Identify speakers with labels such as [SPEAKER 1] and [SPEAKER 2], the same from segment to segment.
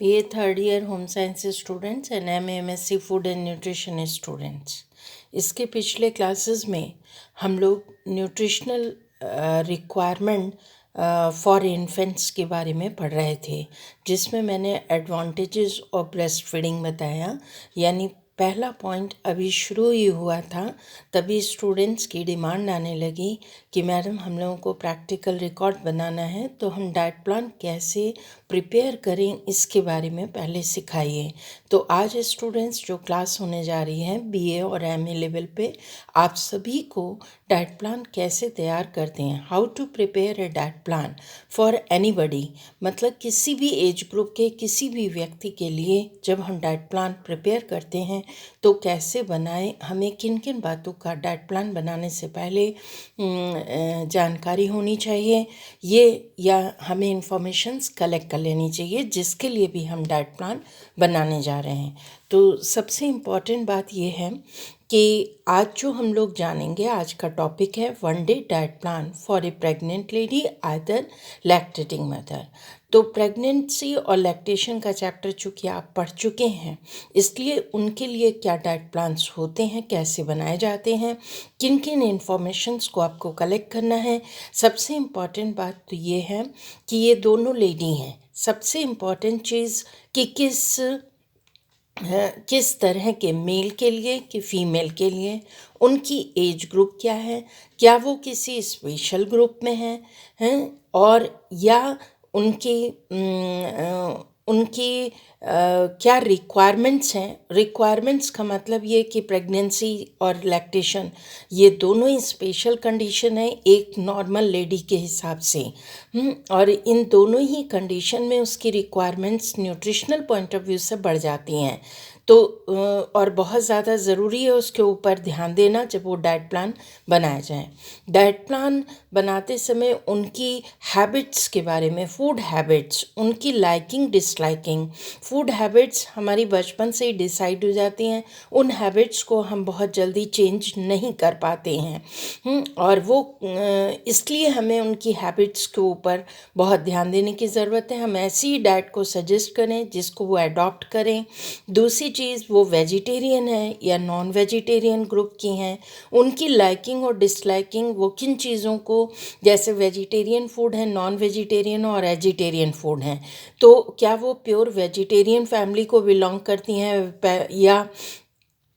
[SPEAKER 1] BA third year home sciences students and MA/MSc food and nutrition students. इसके पिछले classes में हम लोग न्यूट्रिशनल रिक्वायरमेंट फॉर इन्फेंट्स के बारे में पढ़ रहे थे, जिसमें मैंने एडवांटेजेस ऑफ ब्रेस्ट फीडिंग बताया। यानी पहला पॉइंट अभी शुरू ही हुआ था, तभी स्टूडेंट्स की डिमांड आने लगी कि मैडम हम लोगों को प्रैक्टिकल रिकॉर्ड बनाना है, तो हम डाइट प्लान कैसे प्रिपेयर करें इसके बारे में पहले सिखाइए। तो आज स्टूडेंट्स जो क्लास होने जा रही है BA और MA लेवल पे, आप सभी को डाइट प्लान कैसे तैयार करते हैं, how to prepare a diet plan for anybody, मतलब किसी भी एज ग्रुप के किसी भी व्यक्ति के लिए जब हम डाइट प्लान प्रिपेयर करते हैं तो कैसे बनाएं, हमें किन किन बातों का डाइट प्लान बनाने से पहले जानकारी होनी चाहिए, ये या हमें इंफॉर्मेशंस कलेक्ट कर लेनी चाहिए, जिसके लिए भी हम डाइट प्लान बनाने जा रहे हैं। तो सबसे इम्पॉर्टेंट बात ये है कि आज जो हम लोग जानेंगे, आज का टॉपिक है 1 day diet plan for a pregnant lady either lactating mother. तो प्रेगनेंसी और लैक्टेशन का चैप्टर चूँकि आप पढ़ चुके हैं, इसलिए उनके लिए क्या डाइट प्लान्स होते हैं, कैसे बनाए जाते हैं, किन किन इन्फॉर्मेशंस को आपको कलेक्ट करना है। सबसे इम्पॉर्टेंट बात तो ये है कि ये दोनों लेडी हैं। सबसे इम्पॉर्टेंट चीज़ कि किस तरह के मेल के लिए कि फीमेल के लिए, उनकी एज ग्रुप क्या है, क्या वो किसी स्पेशल ग्रुप में हैं और या उनकी क्या रिक्वायरमेंट्स हैं। रिक्वायरमेंट्स का मतलब ये कि प्रेगनेंसी और लैक्टेशन ये दोनों ही स्पेशल कंडीशन है एक नॉर्मल लेडी के हिसाब से। और इन दोनों ही कंडीशन में उसकी requirements nutritional point of view से बढ़ जाती हैं। तो और बहुत ज़्यादा ज़रूरी है उसके ऊपर ध्यान देना जब वो डाइट प्लान बनाया जाए। डाइट प्लान बनाते समय उनकी हैबिट्स के बारे में, फूड हैबिट्स, उनकी लाइकिंग डिसलाइकिंग, फूड हैबिट्स हमारी बचपन से ही डिसाइड हो जाती हैं। उन हैबिट्स को हम बहुत जल्दी चेंज नहीं कर पाते हैं और वो इसलिए हमें उनकी हैबिट्स के ऊपर बहुत ध्यान देने की ज़रूरत है। हम ऐसी डाइट को सजेस्ट करें जिसको वो अडॉप्ट करें। दूसरी चीज़, वो वेजिटेरियन है या नॉन वेजिटेरियन ग्रुप की हैं, उनकी लाइकिंग और डिसलाइकिंग, वो किन चीज़ों को, जैसे वेजिटेरियन फूड है, नॉन वेजिटेरियन और एजिटेरियन फूड हैं, तो क्या वो प्योर वेजिटेरियन फैमिली को बिलोंग करती हैं या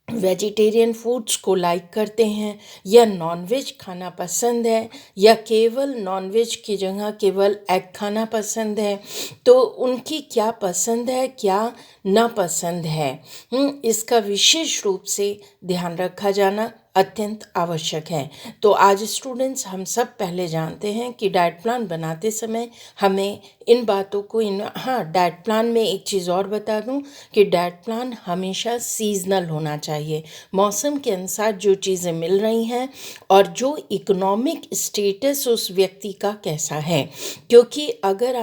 [SPEAKER 1] वेजिटेरियन फूड्स को लाइक करते हैं, या नॉनवेज खाना पसंद है, या केवल नॉनवेज की जगह केवल एग खाना पसंद है। तो उनकी क्या पसंद है, क्या नापसंद है, इसका विशेष रूप से ध्यान रखा जाना अत्यंत आवश्यक है। तो आज स्टूडेंट्स हम सब पहले जानते हैं कि डाइट प्लान बनाते समय हमें इन बातों को डाइट प्लान में एक चीज़ और बता दूं कि डाइट प्लान हमेशा सीजनल होना चाहिए। मौसम के अनुसार जो चीज़ें मिल रही हैं और जो इकोनॉमिक स्टेटस उस व्यक्ति का कैसा है, क्योंकि अगर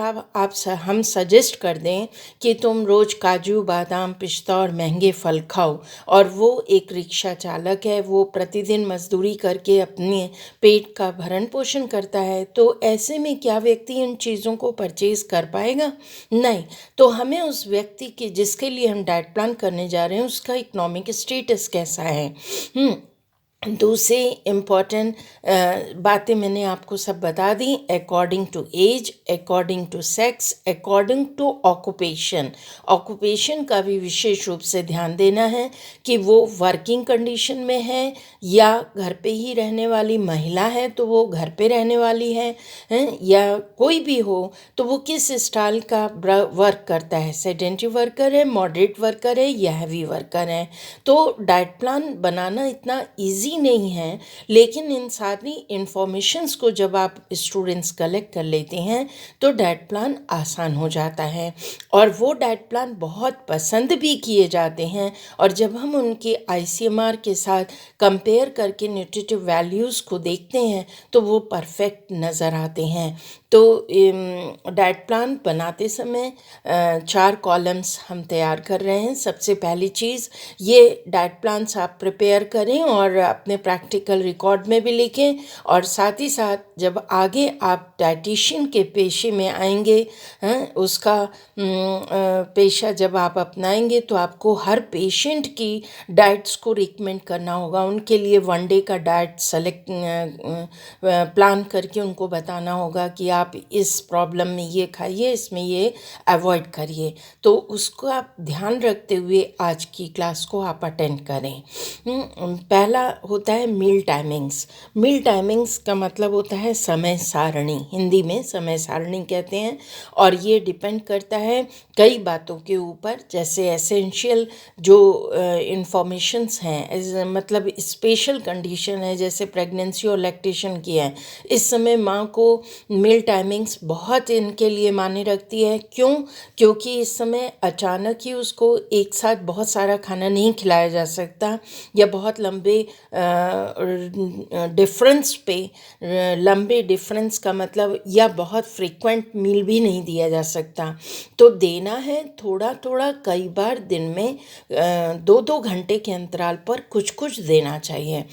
[SPEAKER 1] हम सजेस्ट कर दें कि तुम रोज़ काजू, बादाम, पिस्ता और महंगे फल खाओ, और वो एक रिक्शा चालक है, वो प्रतिदिन मजदूरी करके अपने पेट का भरण पोषण करता है, तो ऐसे में क्या व्यक्ति इन चीज़ों को परचेज कर पाएगा? नहीं। तो हमें उस व्यक्ति के जिसके लिए हम डाइट प्लान करने जा रहे हैं उसका इकोनॉमिक स्टेटस कैसा है। दूसरी इम्पॉर्टेंट बातें मैंने आपको सब बता दी। According to age, according to sex, according to occupation का भी विशेष रूप से ध्यान देना है कि वो वर्किंग कंडीशन में है या घर पे ही रहने वाली महिला है तो वो घर पे रहने वाली है, या कोई भी हो तो वो किस स्टाइल का वर्क करता है, सेडेंटरी वर्कर है, मॉडरेट वर्कर है या हैवी वर्कर है। तो डाइट प्लान बनाना इतना ईजी नहीं है, लेकिन इन सारी इंफॉर्मेशंस को जब आप स्टूडेंट्स कलेक्ट कर लेते हैं तो डाइट प्लान आसान हो जाता है और वो डाइट प्लान बहुत पसंद भी किए जाते हैं। और जब हम उनके ICMR के साथ कंपेयर करके न्यूट्रिटिव वैल्यूज़ को देखते हैं तो वो परफेक्ट नज़र आते हैं। तो डाइट प्लान बनाते समय 4 कॉलम्स हम तैयार कर रहे हैं। सबसे पहली चीज़, ये डाइट प्लान्स आप प्रिपेयर करें और अपने प्रैक्टिकल रिकॉर्ड में भी लिखें, और साथ ही साथ जब आगे आप डाइटिशियन के पेशे में आएंगे, उसका पेशा जब आप अपनाएंगे तो आपको हर पेशेंट की डाइट्स को रिकमेंड करना होगा। उनके लिए 1 डे का डाइट सेलेक्ट प्लान करके उनको बताना होगा कि आप इस प्रॉब्लम में ये खाइए, इसमें ये अवॉइड करिए। तो उसको आप ध्यान रखते हुए आज की क्लास को आप अटेंड करें। पहला होता है मील टाइमिंग्स। मील टाइमिंग्स का मतलब होता है समय सारणी, हिंदी में समय सारणी कहते हैं, और ये डिपेंड करता है कई बातों के ऊपर, जैसे एसेंशियल जो इंफॉर्मेशंस हैं, मतलब स्पेशल कंडीशन है जैसे प्रेगनेंसी और लैक्टेशन की है। इस समय माँ को मील टाइमिंग्स बहुत इनके लिए मायने रखती है। क्यों? क्योंकि इस समय अचानक ही उसको एक साथ बहुत सारा खाना नहीं खिलाया जा सकता, या बहुत लंबे डिफरेंस पे, लंबे डिफरेंस का मतलब, या बहुत फ्रीक्वेंट मील भी नहीं दिया जा सकता। तो देना है थोड़ा थोड़ा, कई बार दिन में 2-2 घंटे के अंतराल पर कुछ कुछ देना चाहिए।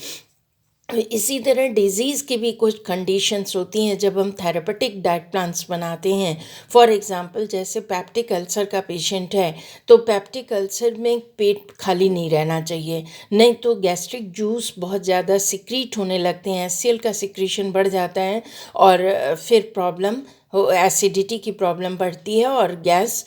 [SPEAKER 1] इसी तरह डिज़ीज़ की भी कुछ कंडीशंस होती हैं जब हम थेरेपेटिक डाइट प्लान्स बनाते हैं। फॉर एग्ज़ाम्पल, जैसे पेप्टिक अल्सर का पेशेंट है, तो पेप्टिक अल्सर में पेट खाली नहीं रहना चाहिए, नहीं तो गैस्ट्रिक जूस बहुत ज़्यादा सिक्रीट होने लगते हैं, एचसीएल का सिक्रीशन बढ़ जाता है, और फिर प्रॉब्लम एसिडिटी की प्रॉब्लम बढ़ती है, और गैस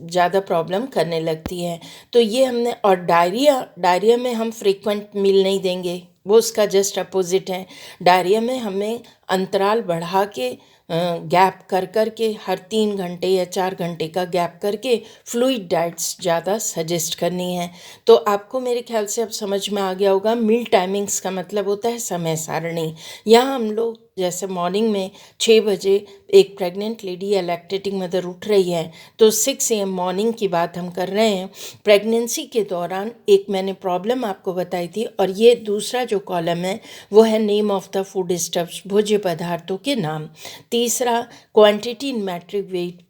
[SPEAKER 1] ज़्यादा प्रॉब्लम करने लगती है। तो ये हमने, और डायरिया में हम फ्रीक्वेंट मील नहीं देंगे, वो उसका जस्ट अपोजिट है। डायरिया में हमें अंतराल बढ़ा के, गैप कर के, हर 3 घंटे या 4 घंटे का गैप करके फ्लूइड डाइट्स ज़्यादा सजेस्ट करनी है। तो आपको मेरे ख्याल से अब समझ में आ गया होगा, मील टाइमिंग्स का मतलब होता है समय सारणी। यहाँ हम लोग जैसे मॉर्निंग में 6 बजे एक प्रेग्नेंट लेडी या लैक्टेटिंग मदर उठ रही है, तो 6 AM मॉर्निंग की बात हम कर रहे हैं। प्रेगनेंसी के दौरान एक मैंने प्रॉब्लम आपको बताई थी, और ये दूसरा जो कॉलम है वो है name of the food stuffs, भोज्य पदार्थों के नाम। तीसरा, क्वांटिटी इन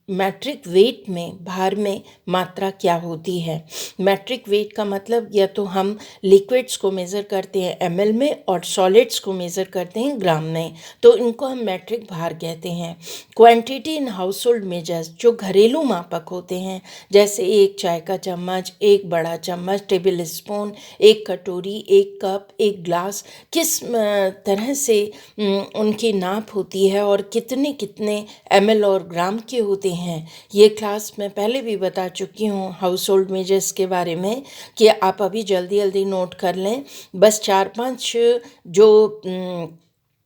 [SPEAKER 1] मैट्रिक वेट में, भार में मात्रा क्या होती है। मैट्रिक वेट का मतलब, या तो हम लिक्विड्स को मेज़र करते हैं ml में, और सॉलिड्स को मेज़र करते हैं ग्राम में, तो इनको हम मैट्रिक भार कहते हैं। Quantity in house hold measures, जो घरेलू मापक होते हैं, जैसे 1 चाय का चम्मच, 1 बड़ा चम्मच, टेबल स्पून, 1 कटोरी, 1 कप, 1 ग्लास, किस तरह से उनकी नाप होती है, और कितने कितने ml और ग्राम के होते हैं। ये क्लास मैं पहले भी बता चुकी हूँ हाउस होल्ड मेजर्स के बारे में, कि आप अभी जल्दी जल्दी नोट कर लें। बस 4-5 जो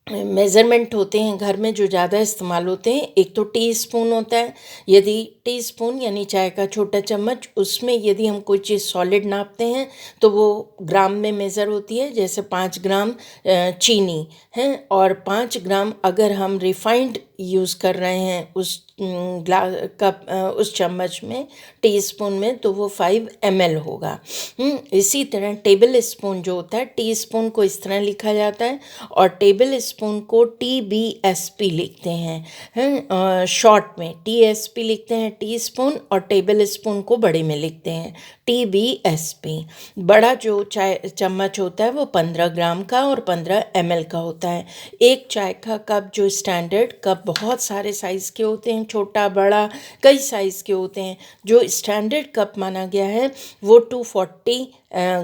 [SPEAKER 1] मेज़रमेंट होते हैं घर में जो ज़्यादा इस्तेमाल होते हैं। एक तो टी स्पून होता है, यदि टी स्पून यानी चाय का छोटा चम्मच, उसमें यदि हम कोई चीज़ सॉलिड नापते हैं तो वो ग्राम में मेज़र होती है, जैसे 5 ग्राम चीनी है, और 5 ग्राम अगर हम रिफाइंड यूज़ कर रहे हैं उस उस चम्मच में, टी स्पून में, तो वो 5 ml होगा। इसी तरह टेबल स्पून जो होता है, टी स्पून को इस तरह लिखा जाता है, और टेबल स्पून को TBSP लिखते हैं, शॉर्ट में TSP लिखते हैं टी स्पून, और टेबल स्पून को बड़े में लिखते हैं TBSP। बड़ा जो चाय चम्मच होता है वो 15 ग्राम का और 15 ml का होता है। एक चाय का कप, जो स्टैंडर्ड कप बहुत सारे साइज़ के होते हैं, छोटा बड़ा कई साइज़ के होते हैं, जो स्टैंडर्ड कप माना गया है वो 240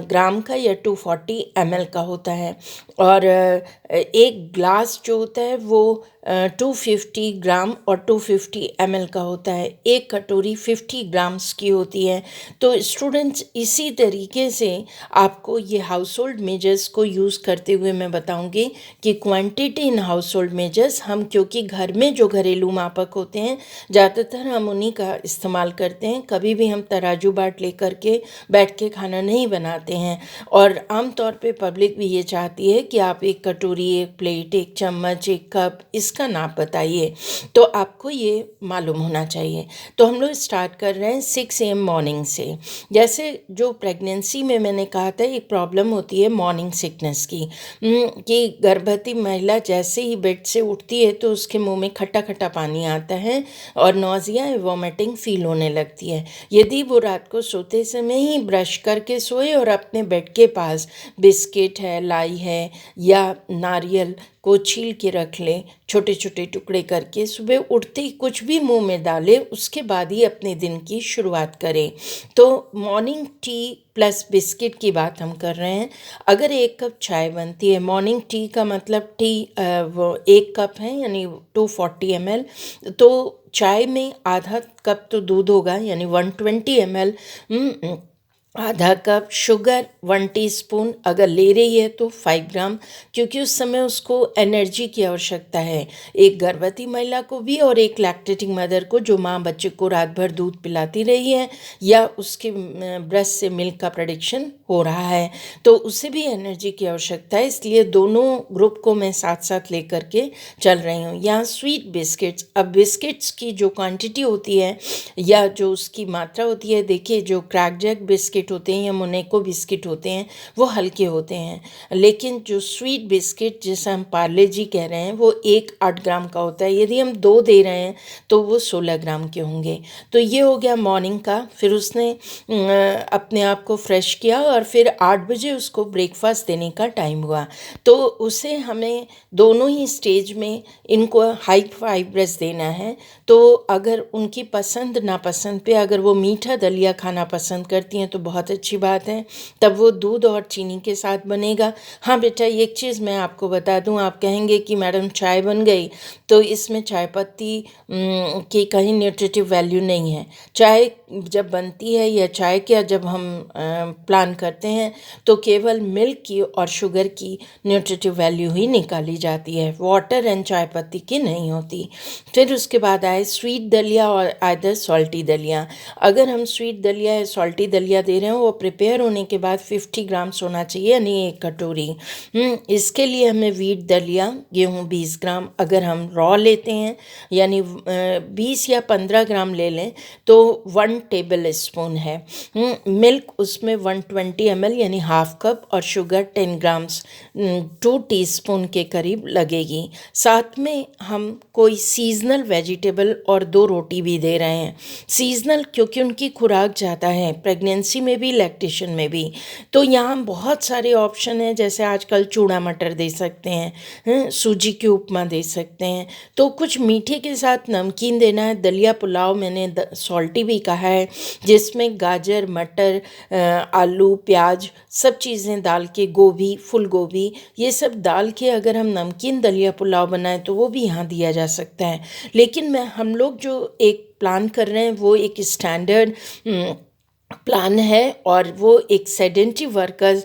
[SPEAKER 1] ग्राम का या 240 ml का होता है। और एक ग्लास जो होता है वो 250 ग्राम और 250 ml का होता है। एक कटोरी 50 ग्राम्स की होती है। तो स्टूडेंट्स, इसी तरीके से आपको ये हाउस होल्ड मेजर्स को यूज़ करते हुए मैं बताऊंगी कि quantity in house hold measures, हम क्योंकि घर में जो घरेलू मापक होते हैं ज़्यादातर हम उन्हीं का इस्तेमाल करते हैं। कभी भी हम तराजू बाट लेकर के बैठ के खाना नहीं बनाते हैं और आम तौर पे पब्लिक भी ये चाहती है कि आप एक कटोरी, एक प्लेट, एक चम्मच, एक कप, इसका नाप बताइए, तो आपको ये मालूम होना चाहिए। तो हम लोग स्टार्ट कर रहे हैं 6 AM मॉर्निंग से। जैसे जो प्रेगनेंसी में मैंने कहा था एक प्रॉब्लम होती है मॉर्निंग सिकनेस की, कि गर्भवती महिला जैसे ही बेड से उठती है तो उसके मुंह में खट्टा खट्टा पानी आता है और नौजिया वॉमिटिंग फील होने लगती है। यदि वो रात को सोते समय ही ब्रश करके सोए और अपने बेड के पास बिस्किट है, लाई है या नारियल को छील के रख ले छोटे छोटे टुकड़े करके, सुबह उठते ही कुछ भी मुंह में डाले, उसके बाद ही अपने दिन की शुरुआत करें। तो मॉर्निंग टी प्लस बिस्किट की बात हम कर रहे हैं। अगर 1 कप चाय बनती है, मॉर्निंग टी का मतलब टी वो 1 कप है यानी 240 ml, तो चाय में आधा कप तो दूध होगा यानी 120 ml, आधा कप शुगर, 1 टीस्पून, अगर ले रही है तो 5 ग्राम, क्योंकि उस समय उसको एनर्जी की आवश्यकता है, एक गर्भवती महिला को भी और एक लैक्टेटिंग मदर को जो माँ बच्चे को रात भर दूध पिलाती रही है या उसके ब्रेस्ट से मिल्क का प्रोडक्शन हो रहा है, तो उसे भी एनर्जी की आवश्यकता है। इसलिए दोनों ग्रुप को मैं साथ साथ लेकर के चल रही हूँ। यहाँ स्वीट बिस्किट्स, अब बिस्किट्स की जो क्वांटिटी होती है या जो उसकी मात्रा होती है, देखिए जो क्रैक जैक बिस्किट होते हैं या मोनेको बिस्किट होते हैं वो हल्के होते हैं, लेकिन जो स्वीट बिस्किट जिसे हम पार्ले जी कह रहे हैं वो 8 ग्राम का होता है। यदि हम 2 दे रहे हैं तो वो 16 ग्राम के होंगे। तो ये हो गया मॉर्निंग का। फिर उसने अपने आप को फ्रेश किया और फिर 8 बजे उसको ब्रेकफास्ट देने का टाइम हुआ, तो उसे हमें दोनों ही स्टेज में इनको हाई फाइब्रस देना है। तो अगर उनकी पसंद नापसंद पे, अगर वो मीठा दलिया खाना पसंद करती हैं तो बहुत अच्छी बात है, तब वो दूध और चीनी के साथ बनेगा। हाँ बेटा, एक चीज़ मैं आपको बता दूं, आप कहेंगे कि मैडम चाय बन गई तो इसमें चाय पत्ती की कहीं न्यूट्रिटिव वैल्यू नहीं है। चाय जब बनती है या चाय का जब हम प्लान करते हैं तो केवल मिल्क की और शुगर की न्यूट्रिटिव वैल्यू ही निकाली जाती है, वाटर एंड चाय पत्ती की नहीं होती। फिर उसके बाद आए स्वीट दलिया और आइदर सॉल्टी दलिया। अगर हम स्वीट दलिया या सॉल्टी दलिया दे रहे हो, वो प्रिपेयर होने के बाद 50 ग्राम होना चाहिए यानी 1 कटोरी। इसके लिए हमें व्हीट दलिया, गेहूँ 20 ग्राम, अगर हम रॉ लेते हैं यानी 20 या 15 ग्राम ले लें तो 1 टेबल स्पून है। मिल्क उसमें 120 ml यानी हाफ कप और शुगर 10 ग्राम्स 2 टीस्पून के करीब लगेगी। साथ में हम कोई सीजनल वेजिटेबल और 2 रोटी भी दे रहे हैं। सीजनल क्योंकि उनकी खुराक ज़्यादा है, प्रेगनेंसी में भी लैक्टेशन में भी। तो यहाँ बहुत सारे ऑप्शन हैं, जैसे आजकल चूड़ा मटर दे सकते हैं, सूजी की उपमा दे सकते हैं। तो कुछ मीठे के साथ नमकीन देना है। दलिया पुलाव मैंने सॉल्टी भी कहा है, जिसमें गाजर, मटर, आलू, प्याज सब चीज़ें डाल के, गोभी, फूल गोभी, ये सब डाल के अगर हम नमकीन दलिया पुलाव बनाएं तो वो भी यहाँ दिया जा सकता है। लेकिन हम लोग जो एक प्लान कर रहे हैं वो एक स्टैंडर्ड प्लान है और वो एक सेडेंटरी वर्कर्स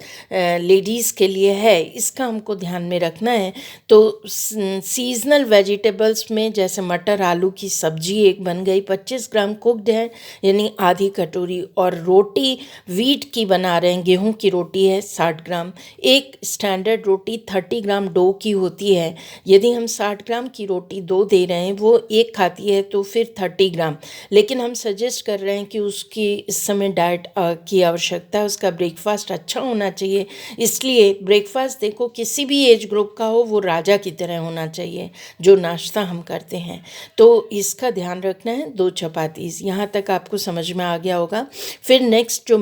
[SPEAKER 1] लेडीज़ के लिए है, इसका हमको ध्यान में रखना है। तो सीजनल वेजिटेबल्स में जैसे मटर आलू की सब्जी एक बन गई, 25 ग्राम कुक्ड है यानी आधी कटोरी, और रोटी वीट की बना रहे हैं, गेहूं की रोटी है 60 ग्राम। एक स्टैंडर्ड रोटी 30 ग्राम डो की होती है। यदि हम 60 ग्राम की रोटी 2 दे रहे हैं, वो एक खाती है तो फिर 30 ग्राम, लेकिन हम सजेस्ट कर रहे हैं कि उसकी इस समय डाइट की आवश्यकता है, उसका ब्रेकफास्ट अच्छा होना चाहिए। इसलिए ब्रेकफास्ट देखो किसी भी एज ग्रुप का हो, वो राजा की तरह होना चाहिए जो नाश्ता हम करते हैं। तो इसका ध्यान रखना है। 2 चपातीस, यहाँ तक आपको समझ में आ गया होगा। फिर नेक्स्ट जो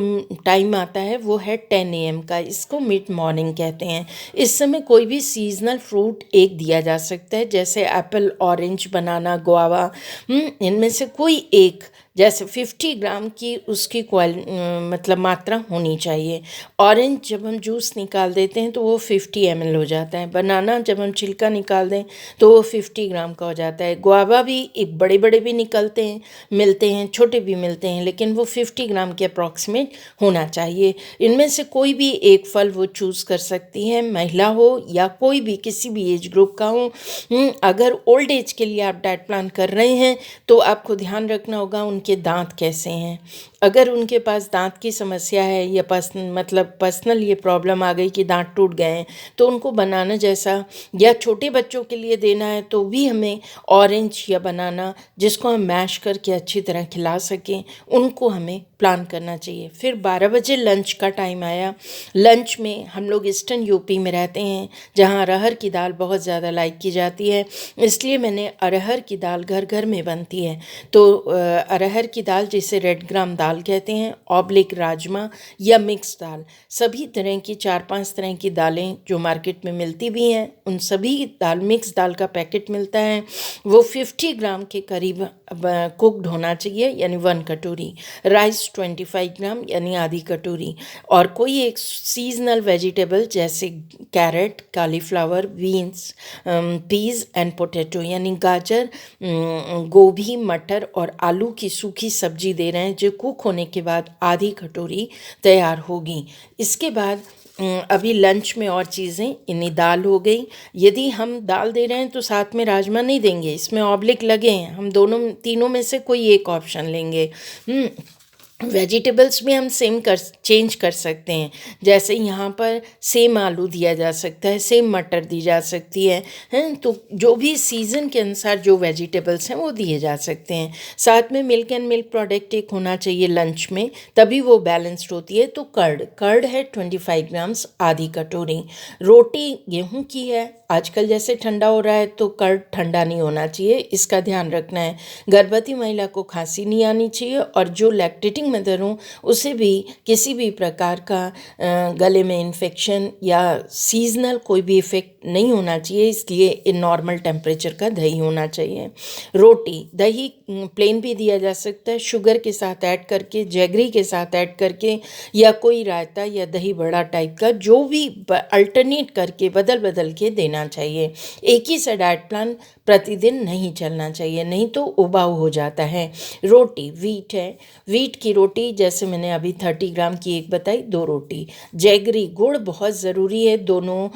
[SPEAKER 1] टाइम आता है वो है 10 AM का, इसको मिड मॉर्निंग कहते हैं। इस समय कोई भी सीजनल फ्रूट एक दिया जा सकता है, जैसे एप्पल, ऑरेंज, बनाना, गुआवा, इनमें से कोई एक, जैसे 50 ग्राम की उसकी मतलब मात्रा होनी चाहिए। ऑरेंज जब हम जूस निकाल देते हैं तो वो 50 ml हो जाता है। बनाना जब हम छिलका निकाल दें तो वो 50 ग्राम का हो जाता है। गुआवा भी एक बड़े बड़े भी निकलते हैं, मिलते हैं, छोटे भी मिलते हैं, लेकिन वो 50 ग्राम के अप्रॉक्सीमेट होना चाहिए। इनमें से कोई भी एक फल वो चूज़ कर सकती है, महिला हो या कोई भी किसी भी एज ग्रुप का हो। अगर ओल्ड एज के लिए आप डाइट प्लान कर रहे हैं तो आपको ध्यान रखना होगा उनके दांत कैसे हैं। अगर उनके पास दांत की समस्या है या पर्सनल ये प्रॉब्लम आ गई कि दांत टूट गए हैं, तो उनको बनाना जैसा, या छोटे बच्चों के लिए देना है तो भी हमें ऑरेंज या बनाना जिसको हम मैश करके अच्छी तरह खिला सकें, उनको हमें प्लान करना चाहिए। फिर 12 बजे लंच का टाइम आया। लंच में हम लोग ईस्टर्न यूपी में रहते हैं जहाँ अरहर की दाल बहुत ज़्यादा लाइक की जाती है, इसलिए मैंने अरहर की दाल घर घर में बनती है तो अरहर की दाल जिसे रेड ग्राम दाल कहते हैं, ऑब्लिक राजमा या मिक्स दाल, सभी तरह की 4-5 तरह की दालें जो मार्केट में मिलती भी हैं, उन सभी दाल, मिक्स दाल का पैकेट मिलता है, वो 50 ग्राम के करीब कुक्ड होना चाहिए, यानी 1 कटोरी। राइस 25 ग्राम यानी आधी कटोरी, और कोई एक सीजनल वेजिटेबल जैसे carrot, cauliflower, beans, peas and potato यानी गाजर, गोभी, मटर और आलू की सूखी सब्जी दे रहे हैं, जो कुक होने के बाद आधी कटोरी तैयार होगी। इसके बाद अभी लंच में और चीज़ें, इन्हीं दाल हो गई। यदि हम दाल दे रहे हैं तो साथ में राजमा नहीं देंगे, इसमें ऑब्लिक लगे हैं, हम दोनों तीनों में से कोई एक ऑप्शन लेंगे। वेजिटेबल्स भी हम चेंज कर सकते हैं, जैसे यहाँ पर सेम आलू दिया जा सकता है, सेम मटर दी जा सकती है, तो जो भी सीज़न के अनुसार जो वेजिटेबल्स हैं वो दिए जा सकते हैं। साथ में मिल्क एंड मिल्क प्रोडक्ट एक होना चाहिए लंच में, तभी वो बैलेंस्ड होती है। तो कर्ड है 25 ग्राम्स, आधी कटोरी। रोटी गेहूं की है, आजकल जैसे ठंडा हो रहा है तो कर्ड ठंडा नहीं होना चाहिए, इसका ध्यान रखना है। गर्भवती महिला को खांसी नहीं आनी चाहिए, और जो लैक्टेटिंग मदर हो उसे भी किसी भी प्रकार का गले में इन्फेक्शन या सीजनल कोई भी इफेक्ट नहीं होना चाहिए, इसलिए नॉर्मल टेम्परेचर का दही होना चाहिए। रोटी, दही प्लेन भी दिया जा सकता है, शुगर के साथ ऐड करके, जैगरी के साथ ऐड करके, या कोई रायता या दही बड़ा टाइप का, जो भी अल्टरनेट करके बदल बदल के देना चाहिए। एक ही सा डाइट प्लान प्रतिदिन नहीं चलना चाहिए, नहीं तो उबाऊ हो जाता है। रोटी वीट है, वीट की रोटी जैसे मैंने अभी 30 ग्राम की एक बताई, 2 रोटी। जैगरी, गुड़ बहुत ज़रूरी है दोनों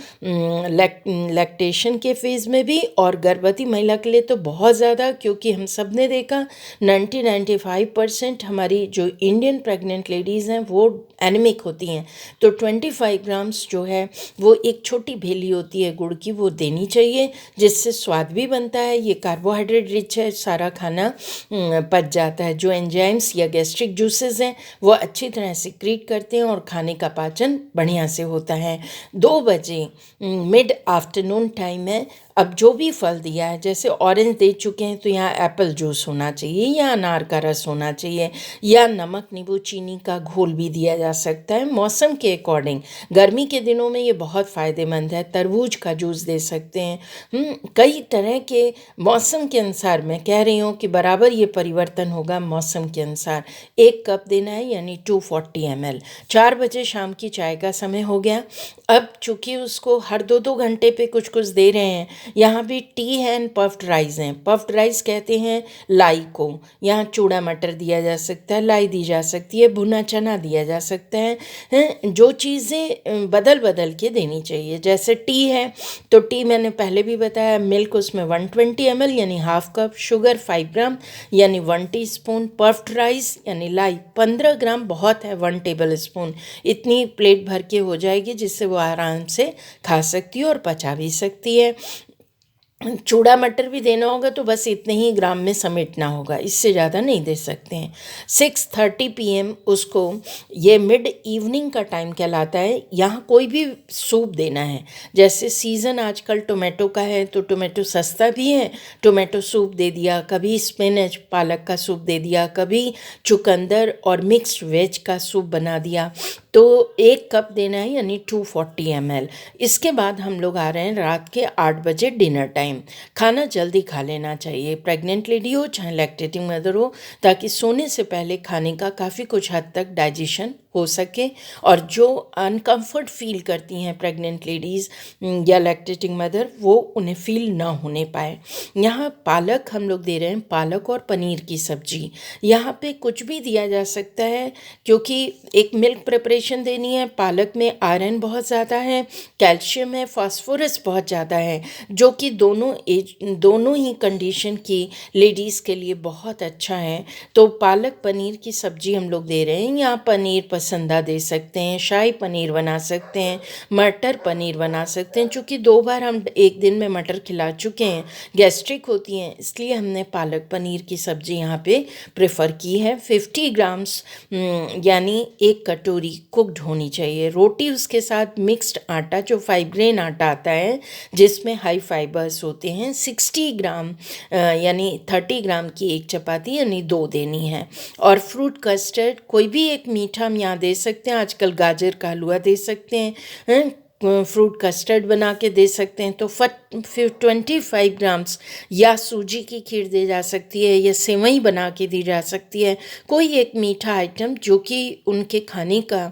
[SPEAKER 1] लैक्टेशन के फेज़ में भी और गर्भवती महिला के लिए तो बहुत ज़्यादा, क्योंकि हम सब ने देखा 90-95% हमारी जो इंडियन प्रेग्नेंट लेडीज़ हैं वो एनीमिक होती हैं, तो 25 ग्राम्स जो है वो एक छोटी भेली होती है गुड़ की, वो देनी चाहिए, जिससे स्वाद भी बनता है। ये कार्बोहाइड्रेट रिच है, सारा खाना पच जाता है। जो एंजाइम्स या गैस्ट्रिक जूसेस हैं वो अच्छी तरह सिक्रीट करते हैं और खाने का पाचन बढ़िया से होता है। 2 बजे मिड आफ्टरनून टाइम है। अब जो भी फल दिया है, जैसे ऑरेंज दे चुके हैं तो यहाँ एप्पल जूस होना चाहिए, या अनार का रस होना चाहिए, या नमक, नींबू, चीनी का घोल भी दिया जा सकता है मौसम के अकॉर्डिंग। गर्मी के दिनों में ये बहुत फ़ायदेमंद है, तरबूज का जूस दे सकते हैं। कई तरह के मौसम के अनुसार, मैं कह रही हूँ कि बराबर ये परिवर्तन होगा मौसम के अनुसार। 1 कप देना है यानी 240 ml। 4 बजे शाम की चाय का समय हो गया। अब चूँकि उसको हर 2-2 घंटे पे कुछ कुछ दे रहे हैं, यहाँ भी टी है एंड पफ्ड राइस हैं। पफ्ड राइस कहते हैं लाई को, यहाँ चूड़ा मटर दिया जा सकता है, लाई दी जा सकती है, भुना चना दिया जा सकता है। जो चीज़ें बदल बदल के देनी चाहिए, जैसे टी है तो टी मैंने पहले भी बताया, मिल्क उसमें 120 ml यानी हाफ कप, शुगर 5 ग्राम यानी 1 टीस्पून, पफ्ड राइस यानी लाई 15 ग्राम, बहुत है 1 टेबल स्पून, इतनी प्लेट भर के हो जाएगी जिससे वो आराम से खा सकती है और पचा भी सकती है। चूड़ा मटर भी देना होगा तो बस इतने ही ग्राम में समेटना होगा, इससे ज़्यादा नहीं दे सकते हैं। 6:30 PM उसको, ये मिड इवनिंग का टाइम कहलाता है। यहाँ कोई भी सूप देना है, जैसे सीज़न आजकल टोमेटो का है तो टोमेटो सस्ता भी है, टोमेटो सूप दे दिया, कभी स्पिनच पालक का सूप दे दिया, कभी चुकंदर और मिक्स्ड वेज का सूप बना दिया। तो 1 कप देना है यानी 240 ml। इसके बाद हम लोग आ रहे हैं रात के 8 बजे डिनर टाइम। खाना जल्दी खा लेना चाहिए, प्रेग्नेंट लेडी हो चाहे लैक्टेटिंग मदर हो, ताकि सोने से पहले खाने का काफ़ी कुछ हद तक डाइजेशन हो सके और जो अनकंफर्ट फील करती हैं प्रेग्नेंट लेडीज़ या लैक्टेटिंग मदर, वो उन्हें फील ना होने पाए। यहाँ पालक हम लोग दे रहे हैं, पालक और पनीर की सब्जी। यहाँ पे कुछ भी दिया जा सकता है क्योंकि एक मिल्क प्रिपरेशन देनी है। पालक में आयरन बहुत ज़्यादा है, कैल्शियम है, फास्फोरस बहुत ज़्यादा है, जो कि दोनों ही कंडीशन की लेडीज़ के लिए बहुत अच्छा है। तो पालक पनीर की सब्जी हम लोग दे रहे हैं। यहाँ पनीर पसंदा दे सकते हैं, शाही पनीर बना सकते हैं, मटर पनीर बना सकते हैं। चूँकि 2 बार हम एक दिन में मटर खिला चुके हैं, गैस्ट्रिक होती हैं, इसलिए हमने पालक पनीर की सब्जी यहाँ पे प्रेफर की है। 50 ग्राम्स यानी 1 कटोरी कुक्ड होनी चाहिए। रोटी उसके साथ मिक्स्ड आटा, जो 5 ग्रेन आटा आता है जिसमें हाई फाइबर्स होते हैं, 60 ग्राम यानी 30 ग्राम की एक चपाती यानी 2 देनी है। और फ्रूट कस्टर्ड कोई भी एक मीठा हम यहाँ दे सकते हैं। आजकल गाजर का हलवा दे सकते हैं, फ्रूट कस्टर्ड बना के दे सकते हैं। तो फिर 25 ग्राम्स या सूजी की खीर दी जा सकती है या सेवई बना के दी जा सकती है। कोई एक मीठा आइटम जो कि उनके खाने का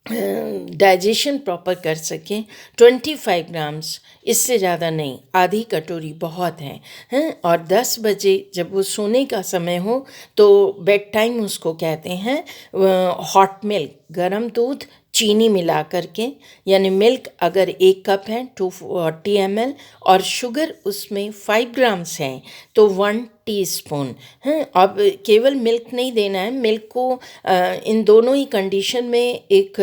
[SPEAKER 1] डाइजेशन प्रॉपर कर सकें। 25 ग्राम्स, इससे ज़्यादा नहीं, आधी कटोरी बहुत हैं। और 10 बजे जब वो सोने का समय हो तो बेड टाइम उसको कहते हैं। हॉट मिल्क, गरम दूध, चीनी मिला करके, यानी मिल्क अगर 1 कप है 240 ml और शुगर उसमें 5 ग्राम्स हैं तो 1 टीस्पून है। अब केवल मिल्क नहीं देना है। मिल्क को इन दोनों ही कंडीशन में एक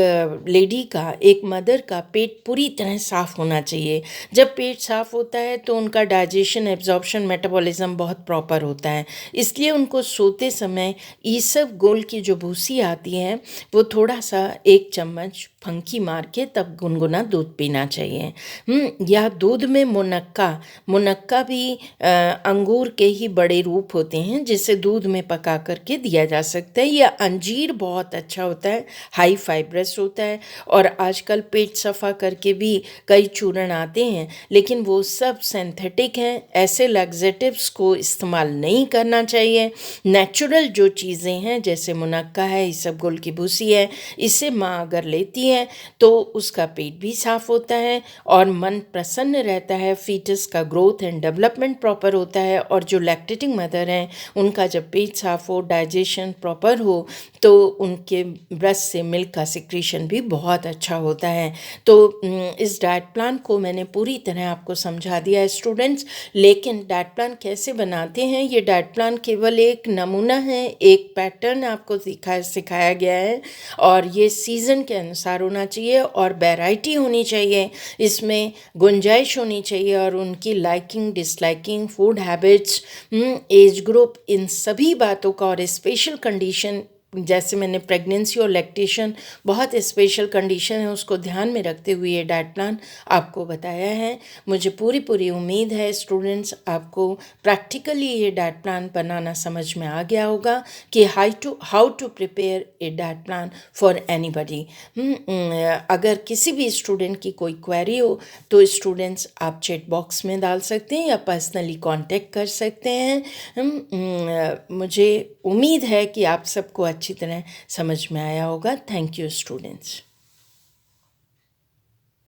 [SPEAKER 1] लेडी का, एक मदर का पेट पूरी तरह साफ़ होना चाहिए। जब पेट साफ़ होता है तो उनका डाइजेशन, एब्जॉर्प्शन, मेटाबॉलिज्म बहुत प्रॉपर होता है। इसलिए उनको सोते समय ईसबगोल की जो भूसी आती है वो थोड़ा सा 1 चम्मच फंकी मार के तब गुनगुना दूध पीना चाहिए। या दूध में मुनक्का भी अंगूर के ही बड़े रूप होते हैं जिसे दूध में पका करके दिया जा सकता है। या अंजीर बहुत अच्छा होता है, हाई फाइब्रस होता है। और आजकल पेट सफ़ा करके भी कई चूर्ण आते हैं, लेकिन वो सब सिंथेटिक हैं। ऐसे लैक्सेटिव्स को इस्तेमाल नहीं करना चाहिए। नेचुरल जो चीज़ें हैं जैसे मुनक्का है, ईसबगोल की भूसी है, इसे माँ अगर लेती है तो उसका पेट भी साफ़ होता है और मन प्रसन्न रहता है। फीटस का ग्रोथ एंड डेवलपमेंट प्रॉपर होता है। और जो लैक्टेटिंग मदर हैं उनका जब पेट साफ़ हो, डाइजेशन प्रॉपर हो, तो उनके ब्रेस्ट से मिल्क का सिक्रीशन भी बहुत अच्छा होता है। तो इस डाइट प्लान को मैंने पूरी तरह आपको समझा दिया है स्टूडेंट्स। लेकिन डाइट प्लान कैसे बनाते हैं, ये डाइट प्लान केवल एक नमूना है, एक पैटर्न आपको सिखाया गया है और ये सीज़न के अनुसार होना चाहिए और वैरायटी होनी चाहिए, इसमें गुंजाइश होनी चाहिए। और उनकी liking, disliking, food habits, age group, इन सभी बातों का, और स्पेशल कंडीशन जैसे मैंने प्रेगनेंसी और लैक्टेशन बहुत स्पेशल कंडीशन है उसको ध्यान में रखते हुए ये डाइट प्लान आपको बताया है। मुझे पूरी उम्मीद है स्टूडेंट्स आपको प्रैक्टिकली ये डाइट प्लान बनाना समझ में आ गया होगा कि how to prepare a diet plan for anybody. अगर किसी भी स्टूडेंट की कोई क्वेरी हो तो स्टूडेंट्स आप चैट बॉक्स में डाल सकते हैं या पर्सनली कांटेक्ट कर सकते हैं। मुझे उम्मीद है कि आप सबको अच्छी तरह समझ में आया होगा। Thank you students.